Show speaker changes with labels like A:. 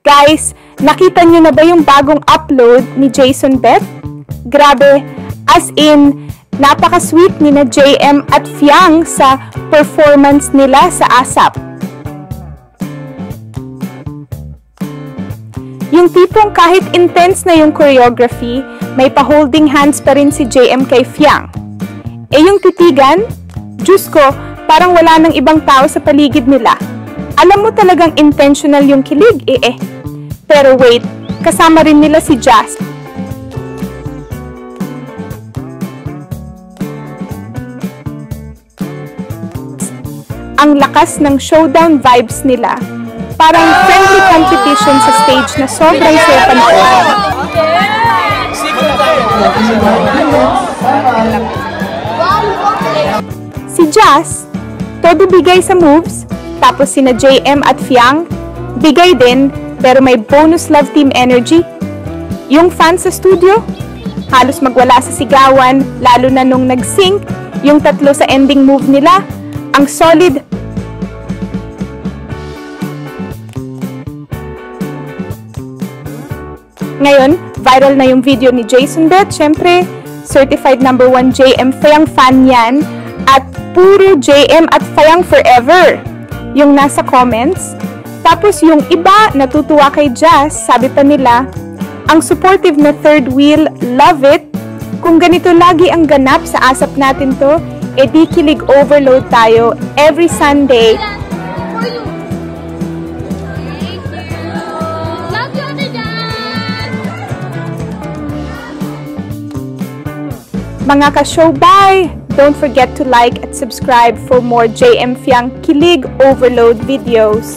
A: Guys, nakita nyo na ba yung bagong upload ni Jason Beth? Grabe, as in, napaka-sweet ni na JM at Fiang sa performance nila sa ASAP. Yung tipong kahit intense na yung choreography, may pa-holding hands pa rin si JM kay Fiang. Eh yung titigan, Diyos ko, parang wala nang ibang tao sa paligid nila. Alam mo talagang intentional yung kilig, Pero wait, kasama rin nila si Jazz. Ang lakas ng showdown vibes nila. Parang friendly competition sa stage na sobrang saya panoorin. Si Jazz, todo bigay sa moves, tapos sina JM at Fiang, bigay din, pero may bonus love team energy. Yung fans sa studio, halos magwala sa sigawan, lalo na nung nag-sync, yung tatlo sa ending move nila, ang solid. Ngayon, viral na yung video ni Jason Beth, syempre, certified #1 JM Fiang fan yan, at puro JM at Fiang forever, yung nasa comments. Tapos yung iba natutuwa kay Jazz, sabi pa nila, ang supportive na third wheel, love it. Kung ganito lagi ang ganap sa ASAP natin to, edi kilig overload tayo every Sunday. Mga ka-show, bye! Don't forget to like and subscribe for more JM Fiang Kilig Overload videos.